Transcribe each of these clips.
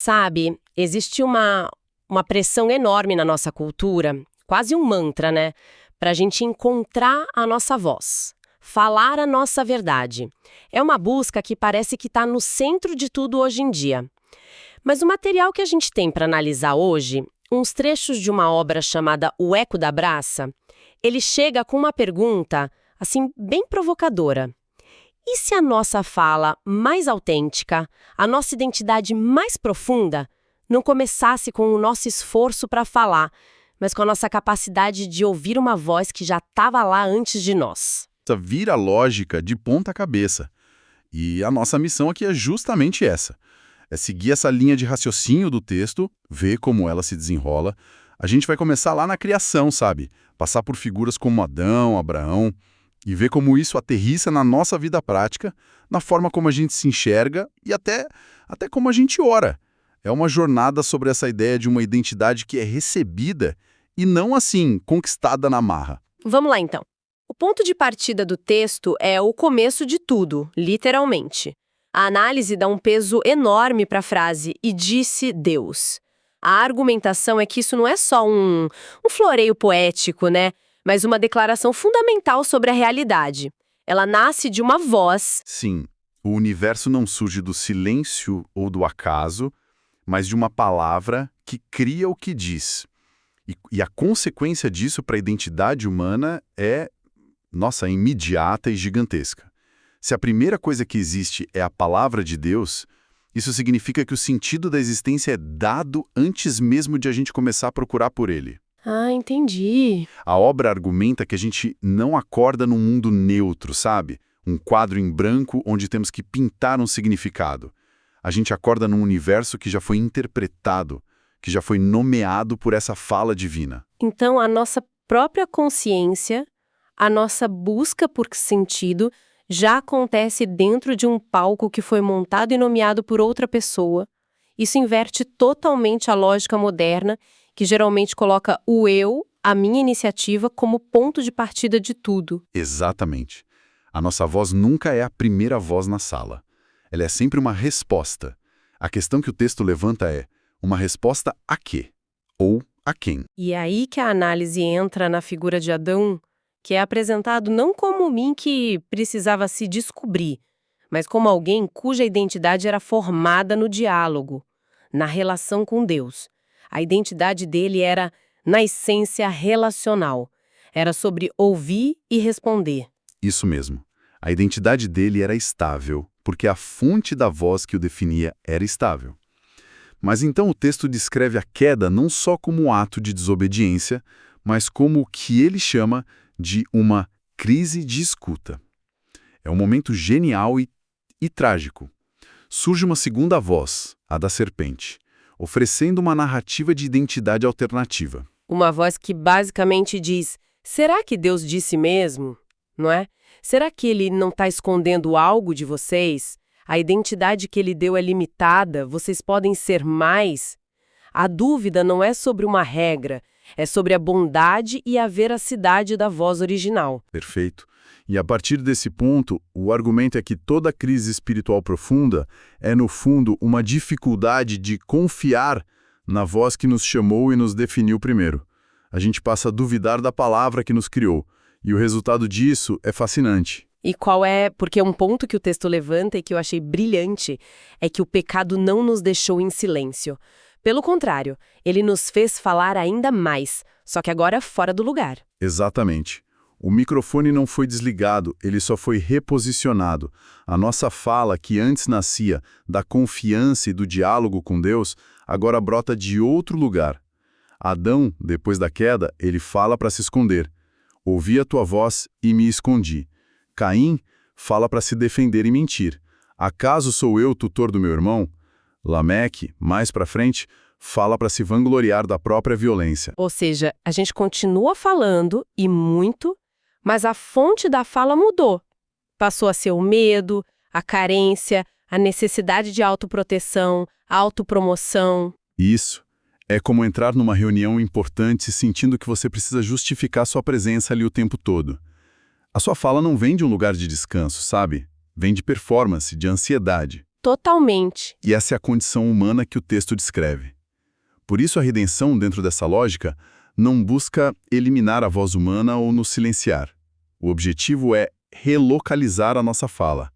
Sabe, existe uma pressão enorme na nossa cultura, quase um mantra, né? Pra gente encontrar a nossa voz, falar a nossa verdade. É uma busca que parece que está no centro de tudo hoje em dia. Mas o material que a gente tem para analisar hoje, uns trechos de uma obra chamada O Eco da Braça, ele chega com uma pergunta, assim, bem provocadora. E se a nossa fala mais autêntica, a nossa identidade mais profunda, não começasse com o nosso esforço para falar, mas com a nossa capacidade de ouvir uma voz que já estava lá antes de nós? Vira a lógica de ponta cabeça. E a nossa missão aqui é justamente essa. É seguir essa linha de raciocínio do texto, ver como ela se desenrola. A gente vai começar lá na criação, sabe? Passar por figuras como Adão, Abraão, e ver como isso aterrissa na nossa vida prática, na forma como a gente se enxerga e até como a gente ora. É uma jornada sobre essa ideia de uma identidade que é recebida e não, assim, conquistada na marra. Vamos lá, então. O ponto de partida do texto é o começo de tudo, literalmente. A análise dá um peso enorme para a frase "e disse Deus". A argumentação é que isso não é só um floreio poético, né? Mas uma declaração fundamental sobre a realidade. Ela nasce de uma voz. Sim, o universo não surge do silêncio ou do acaso, mas de uma palavra que cria o que diz. E a consequência disso para a identidade humana é, imediata e gigantesca. Se a primeira coisa que existe é a palavra de Deus, isso significa que o sentido da existência é dado antes mesmo de a gente começar a procurar por ele. Ah, entendi. A obra argumenta que a gente não acorda num mundo neutro, sabe? Um quadro em branco onde temos que pintar um significado. A gente acorda num universo que já foi interpretado, que já foi nomeado por essa fala divina. Então, a nossa própria consciência, a nossa busca por sentido, já acontece dentro de um palco que foi montado e nomeado por outra pessoa. Isso inverte totalmente a lógica moderna, que geralmente coloca o eu, a minha iniciativa, como ponto de partida de tudo. Exatamente. A nossa voz nunca é a primeira voz na sala. Ela é sempre uma resposta. A questão que o texto levanta é uma resposta a quê? Ou a quem? E é aí que a análise entra na figura de Adão, que é apresentado não como mim que precisava se descobrir, mas como alguém cuja identidade era formada no diálogo, na relação com Deus. A identidade dele era, na essência, relacional. Era sobre ouvir e responder. Isso mesmo. A identidade dele era estável, porque a fonte da voz que o definia era estável. Mas então o texto descreve a queda não só como um ato de desobediência, mas como o que ele chama de uma crise de escuta. É um momento genial e trágico. Surge uma segunda voz, a da serpente, oferecendo uma narrativa de identidade alternativa. Uma voz que basicamente diz: será que Deus disse mesmo? Não é? Será que ele não está escondendo algo de vocês? A identidade que ele deu é limitada, vocês podem ser mais? A dúvida não é sobre uma regra, é sobre a bondade e a veracidade da voz original. Perfeito. E a partir desse ponto, o argumento é que toda crise espiritual profunda é, no fundo, uma dificuldade de confiar na voz que nos chamou e nos definiu primeiro. A gente passa a duvidar da palavra que nos criou, e o resultado disso é fascinante. E qual é? Porque um ponto que o texto levanta e que eu achei brilhante é que o pecado não nos deixou em silêncio. Pelo contrário, ele nos fez falar ainda mais, só que agora fora do lugar. Exatamente. O microfone não foi desligado, ele só foi reposicionado. A nossa fala, que antes nascia da confiança e do diálogo com Deus, agora brota de outro lugar. Adão, depois da queda, ele fala para se esconder. Ouvi a tua voz e me escondi. Caim fala para se defender e mentir. Acaso sou eu tutor do meu irmão? Lameque, mais para frente, fala para se vangloriar da própria violência. Ou seja, a gente continua falando, e muito, mas a fonte da fala mudou. Passou a ser o medo, a carência, a necessidade de autoproteção, a autopromoção. Isso. É como entrar numa reunião importante sentindo que você precisa justificar sua presença ali o tempo todo. A sua fala não vem de um lugar de descanso, sabe? Vem de performance, de ansiedade. Totalmente. E essa é a condição humana que o texto descreve. Por isso a redenção, dentro dessa lógica, não busca eliminar a voz humana ou nos silenciar. O objetivo é relocalizar a nossa fala.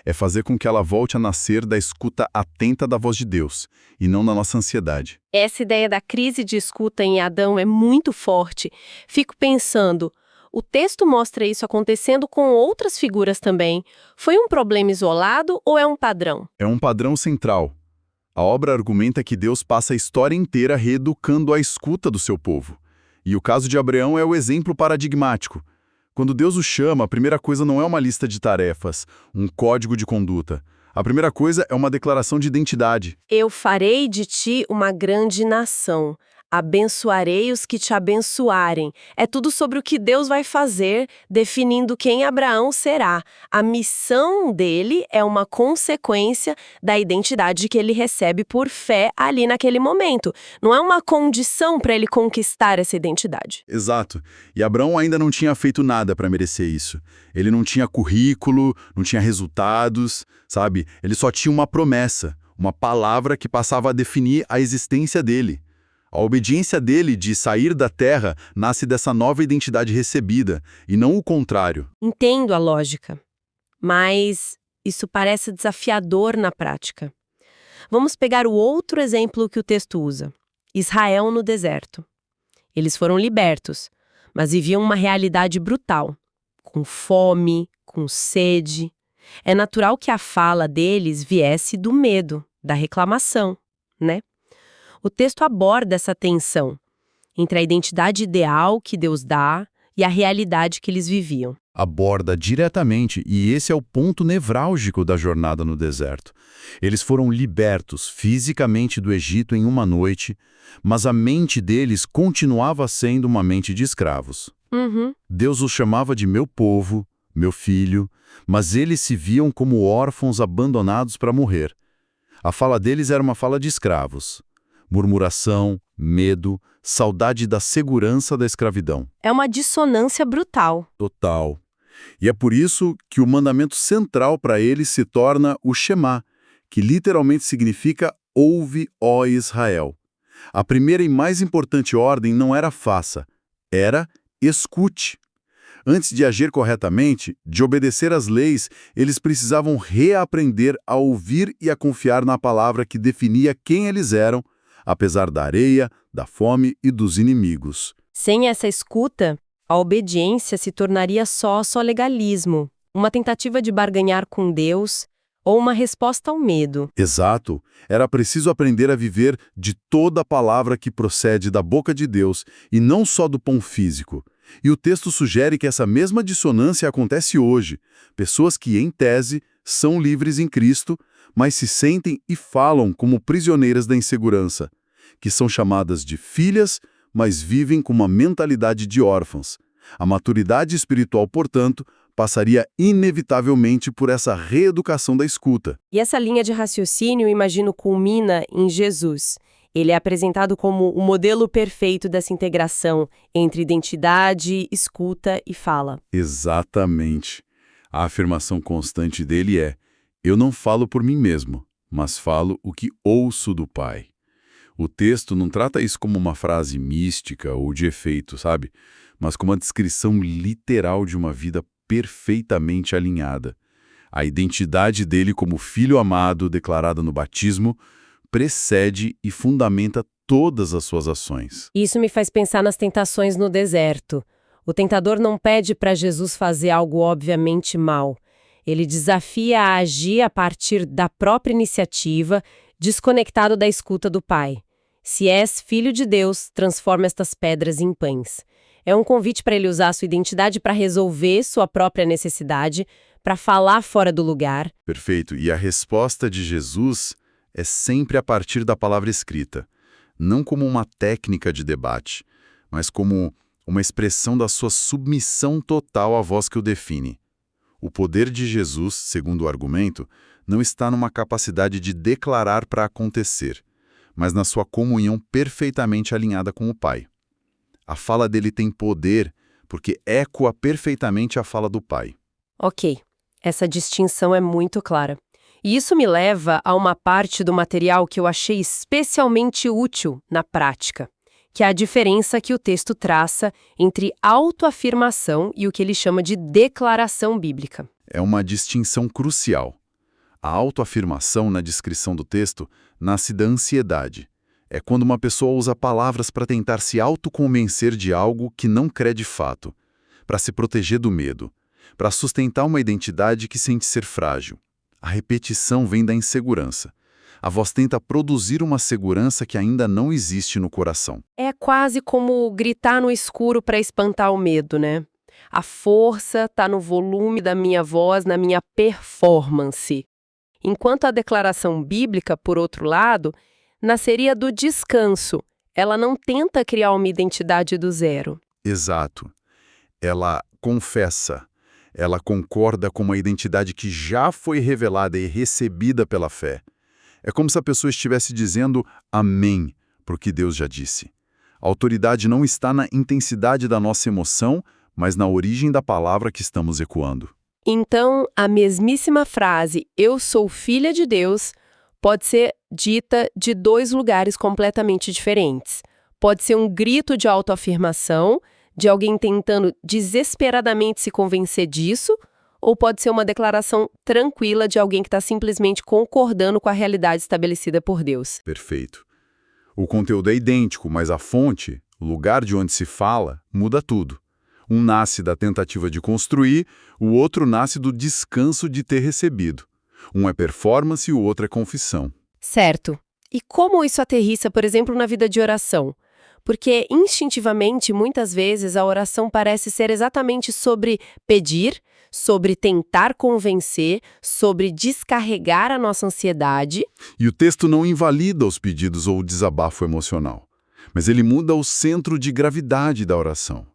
É fazer com que ela volte a nascer da escuta atenta da voz de Deus, e não da nossa ansiedade. Essa ideia da crise de escuta em Adão é muito forte. Fico pensando, o texto mostra isso acontecendo com outras figuras também. Foi um problema isolado ou é um padrão? É um padrão central. A obra argumenta que Deus passa a história inteira reeducando a escuta do seu povo. E o caso de Abraão é o exemplo paradigmático. Quando Deus o chama, a primeira coisa não é uma lista de tarefas, um código de conduta. A primeira coisa é uma declaração de identidade. Eu farei de ti uma grande nação. Abençoarei os que te abençoarem. É tudo sobre o que Deus vai fazer, definindo quem Abraão será. A missão dele é uma consequência da identidade que ele recebe por fé ali naquele momento. Não é uma condição para ele conquistar essa identidade. Exato. E Abraão ainda não tinha feito nada para merecer isso. Ele não tinha currículo, não tinha resultados, sabe? Ele só tinha uma promessa, uma palavra que passava a definir a existência dele. A obediência dele de sair da terra nasce dessa nova identidade recebida, e não o contrário. Entendo a lógica, mas isso parece desafiador na prática. Vamos pegar o outro exemplo que o texto usa: Israel no deserto. Eles foram libertos, mas viviam uma realidade brutal, com fome, com sede. É natural que a fala deles viesse do medo, da reclamação, né? O texto aborda essa tensão entre a identidade ideal que Deus dá e a realidade que eles viviam. Aborda diretamente, e esse é o ponto nevrálgico da jornada no deserto. Eles foram libertos fisicamente do Egito em uma noite, mas a mente deles continuava sendo uma mente de escravos. Deus os chamava de meu povo, meu filho, mas eles se viam como órfãos abandonados para morrer. A fala deles era uma fala de escravos. Murmuração, medo, saudade da segurança da escravidão. É uma dissonância brutal. Total. E é por isso que o mandamento central para eles se torna o Shema, que literalmente significa ouve, ó Israel. A primeira e mais importante ordem não era faça, era escute. Antes de agir corretamente, de obedecer às leis, eles precisavam reaprender a ouvir e a confiar na palavra que definia quem eles eram, apesar da areia, da fome e dos inimigos. Sem essa escuta, a obediência se tornaria só legalismo, uma tentativa de barganhar com Deus ou uma resposta ao medo. Exato. Era preciso aprender a viver de toda a palavra que procede da boca de Deus e não só do pão físico. E o texto sugere que essa mesma dissonância acontece hoje. Pessoas que, em tese, são livres em Cristo, mas se sentem e falam como prisioneiras da insegurança, que são chamadas de filhas, mas vivem com uma mentalidade de órfãs. A maturidade espiritual, portanto, passaria inevitavelmente por essa reeducação da escuta. E essa linha de raciocínio, imagino, culmina em Jesus. Ele é apresentado como o modelo perfeito dessa integração entre identidade, escuta e fala. Exatamente. A afirmação constante dele é: eu não falo por mim mesmo, mas falo o que ouço do Pai. O texto não trata isso como uma frase mística ou de efeito, sabe? Mas como uma descrição literal de uma vida perfeitamente alinhada. A identidade dele como filho amado, declarada no batismo, precede e fundamenta todas as suas ações. Isso me faz pensar nas tentações no deserto. O tentador não pede para Jesus fazer algo obviamente mal. Ele desafia a agir a partir da própria iniciativa, desconectado da escuta do Pai. Se és filho de Deus, transforma estas pedras em pães. É um convite para ele usar sua identidade para resolver sua própria necessidade, para falar fora do lugar. Perfeito. E a resposta de Jesus é sempre a partir da palavra escrita, não como uma técnica de debate, mas como uma expressão da sua submissão total à voz que o define. O poder de Jesus, segundo o argumento, não está numa capacidade de declarar para acontecer, mas na sua comunhão perfeitamente alinhada com o Pai. A fala dele tem poder porque ecoa perfeitamente a fala do Pai. Ok, essa distinção é muito clara. E isso me leva a uma parte do material que eu achei especialmente útil na prática, que é a diferença que o texto traça entre autoafirmação e o que ele chama de declaração bíblica. É uma distinção crucial. A autoafirmação na descrição do texto nasce da ansiedade. É quando uma pessoa usa palavras para tentar se autoconvencer de algo que não crê de fato, para se proteger do medo, para sustentar uma identidade que sente ser frágil. A repetição vem da insegurança. A voz tenta produzir uma segurança que ainda não existe no coração. É quase como gritar no escuro para espantar o medo, né? A força está no volume da minha voz, na minha performance. Enquanto a declaração bíblica, por outro lado, nasceria do descanso. Ela não tenta criar uma identidade do zero. Exato. Ela confessa. Ela concorda com uma identidade que já foi revelada e recebida pela fé. É como se a pessoa estivesse dizendo amém, porque Deus já disse. A autoridade não está na intensidade da nossa emoção, mas na origem da palavra que estamos ecoando. Então, a mesmíssima frase, eu sou filha de Deus, pode ser dita de dois lugares completamente diferentes. Pode ser um grito de autoafirmação, de alguém tentando desesperadamente se convencer disso, ou pode ser uma declaração tranquila de alguém que está simplesmente concordando com a realidade estabelecida por Deus. Perfeito. O conteúdo é idêntico, mas a fonte, o lugar de onde se fala, muda tudo. Um nasce da tentativa de construir, o outro nasce do descanso de ter recebido. Um é performance e o outro é confissão. Certo. E como isso aterrissa, por exemplo, na vida de oração? Porque, instintivamente, muitas vezes, a oração parece ser exatamente sobre pedir, sobre tentar convencer, sobre descarregar a nossa ansiedade. E o texto não invalida os pedidos ou o desabafo emocional, mas ele muda o centro de gravidade da oração.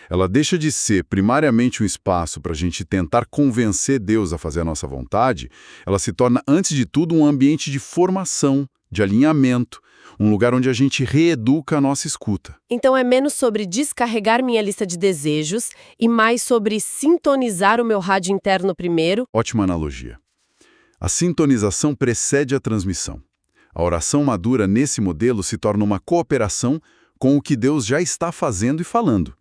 Ela deixa de ser primariamente um espaço para a gente tentar convencer Deus a fazer a nossa vontade, ela se torna, antes de tudo, um ambiente de formação, de alinhamento, um lugar onde a gente reeduca a nossa escuta. Então é menos sobre descarregar minha lista de desejos e mais sobre sintonizar o meu rádio interno primeiro. Ótima analogia. A sintonização precede a transmissão. A oração madura nesse modelo se torna uma cooperação com o que Deus já está fazendo e falando.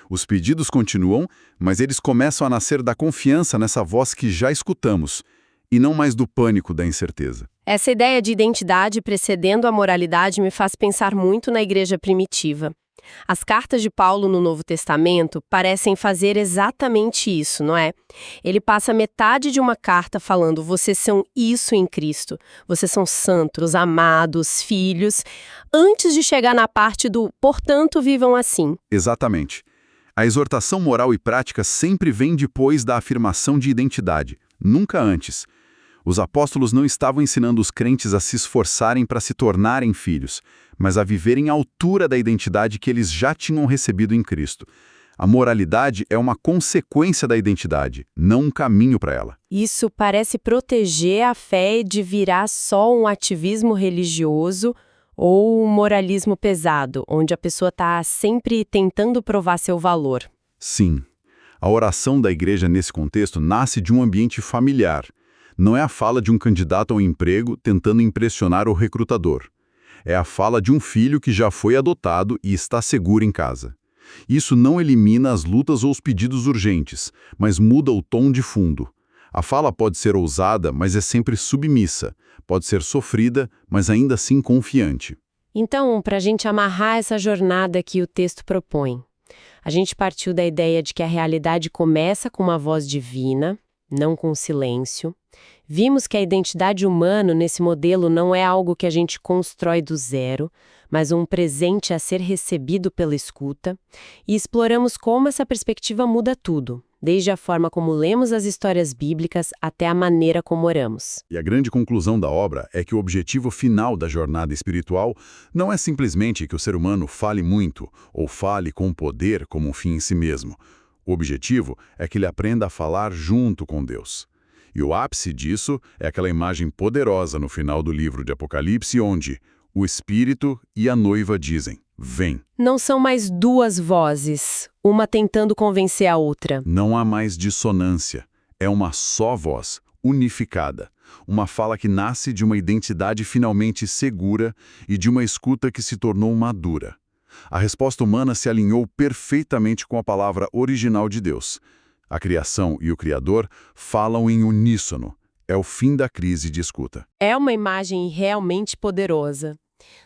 Os pedidos continuam, mas eles começam a nascer da confiança nessa voz que já escutamos, e não mais do pânico da incerteza. Essa ideia de identidade precedendo a moralidade me faz pensar muito na igreja primitiva. As cartas de Paulo no Novo Testamento parecem fazer exatamente isso, não é? Ele passa metade de uma carta falando: vocês são isso em Cristo, vocês são santos, amados, filhos, antes de chegar na parte do portanto vivam assim. Exatamente. A exortação moral e prática sempre vem depois da afirmação de identidade, nunca antes. Os apóstolos não estavam ensinando os crentes a se esforçarem para se tornarem filhos, mas a viverem à altura da identidade que eles já tinham recebido em Cristo. A moralidade é uma consequência da identidade, não um caminho para ela. Isso parece proteger a fé de virar só um ativismo religioso ou um moralismo pesado, onde a pessoa está sempre tentando provar seu valor. Sim. A oração da igreja nesse contexto nasce de um ambiente familiar. Não é a fala de um candidato ao emprego tentando impressionar o recrutador. É a fala de um filho que já foi adotado e está seguro em casa. Isso não elimina as lutas ou os pedidos urgentes, mas muda o tom de fundo. A fala pode ser ousada, mas é sempre submissa. Pode ser sofrida, mas ainda assim confiante. Então, para a gente amarrar essa jornada que o texto propõe, a gente partiu da ideia de que a realidade começa com uma voz divina, não com silêncio. Vimos que a identidade humana nesse modelo não é algo que a gente constrói do zero, mas um presente a ser recebido pela escuta, e exploramos como essa perspectiva muda tudo, desde a forma como lemos as histórias bíblicas até a maneira como oramos. E a grande conclusão da obra é que o objetivo final da jornada espiritual não é simplesmente que o ser humano fale muito ou fale com poder como um fim em si mesmo. O objetivo é que ele aprenda a falar junto com Deus. E o ápice disso é aquela imagem poderosa no final do livro de Apocalipse, onde o Espírito e a noiva dizem, vem. Não são mais duas vozes, uma tentando convencer a outra. Não há mais dissonância. É uma só voz, unificada. Uma fala que nasce de uma identidade finalmente segura e de uma escuta que se tornou madura. A resposta humana se alinhou perfeitamente com a palavra original de Deus. A criação e o Criador falam em uníssono. É o fim da crise de escuta. É uma imagem realmente poderosa.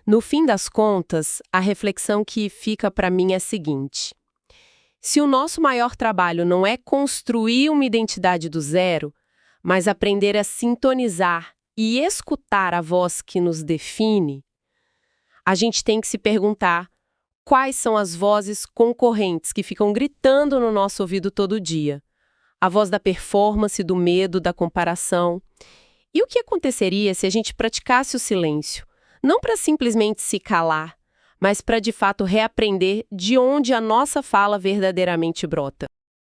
No fim das contas, a reflexão que fica para mim é a seguinte: se o nosso maior trabalho não é construir uma identidade do zero, mas aprender a sintonizar e escutar a voz que nos define, a gente tem que se perguntar quais são as vozes concorrentes que ficam gritando no nosso ouvido todo dia. A voz da performance, do medo, da comparação. E o que aconteceria se a gente praticasse o silêncio? Não para simplesmente se calar, mas para de fato reaprender de onde a nossa fala verdadeiramente brota.